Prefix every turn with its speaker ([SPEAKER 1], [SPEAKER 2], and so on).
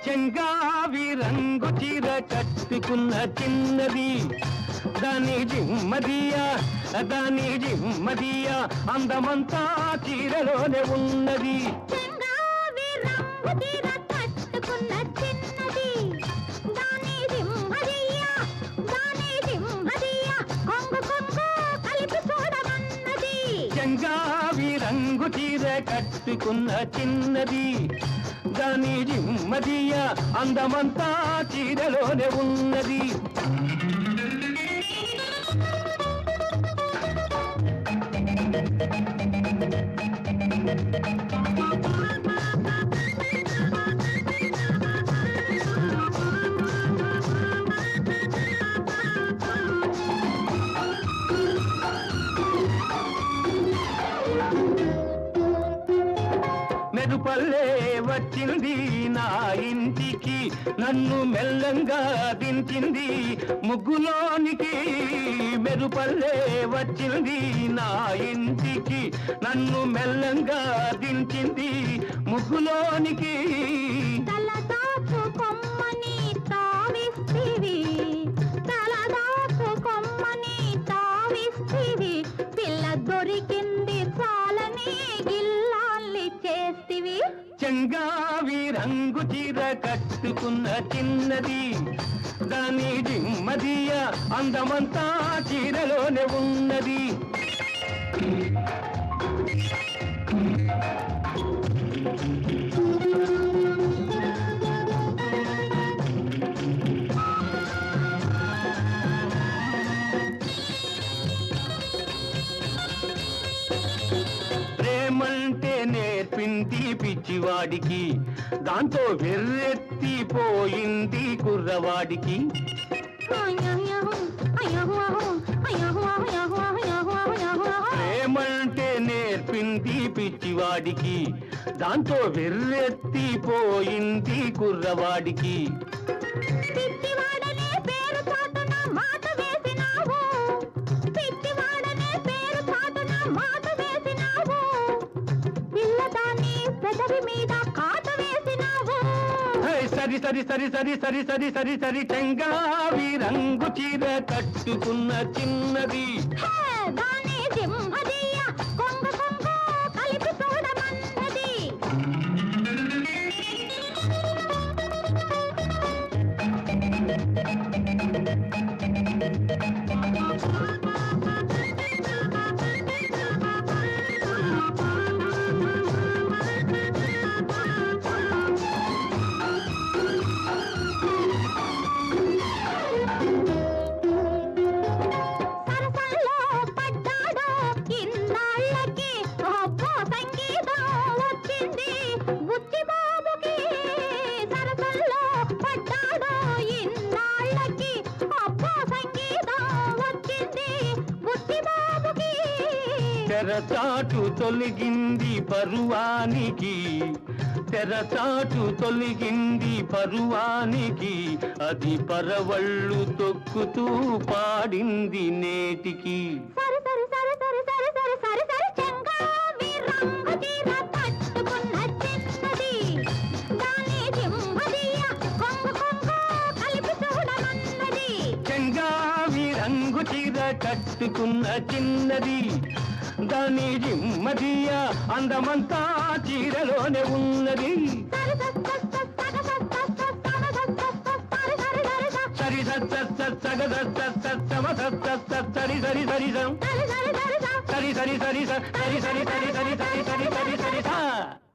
[SPEAKER 1] చెంగావి రంగు చీర కట్టుకున్న చిన్నది దాని జిమ్మదియా అందమంతా చీరలోనే ఉన్నది. చెంగావి రంగు చీర కట్టుకున్న చిన్నది దాని జిమ్మదియా అందమంతా చీరలోనే ఉన్నది. మెరుపల్లే వచ్చింది నా ఇంటికి నన్ను మెల్లంగా దించింది ముగ్గులోనికి. మెరుపల్లే వచ్చింది నా ఇంటికి నన్ను మెల్లంగా దించింది ముగ్గులోనికి. చెంగావి రంగు చీర కట్టుకున్న చిన్నది దాని జిమ్మదియా అందమంతా చీరలోనే ఉన్నది. ప్రేమంటే నేర్పింది పిచ్చివాడికి దాంతో వెర్రెత్తిపోయింది కుర్రవాడికి. ప్రేమంటే నేర్పింది పిచ్చివాడికి దాంతో వెర్రెత్తిపోయింది కుర్రవాడికి. సరి సరి సరి సరి సరి సరి సరి సరి చెంగావి రంగు చీర కట్టుకున్న చిన్నది తెరచాటు తొలగింది పరువానికి. తెరచాటు తొలగింది పరువానికి అది పరవళ్ళు తొక్కుతూ పాడింది నేటికి. చెంగావి రంగు చీర కట్టుకున్న చిన్నది దాని జిమ్మదియా అందమంతా చీరలోనే ఉన్నది. సరి సరి సరి సరి సరి సరి సరి సరి సరి సరి సరి సరి సరి సరి సరి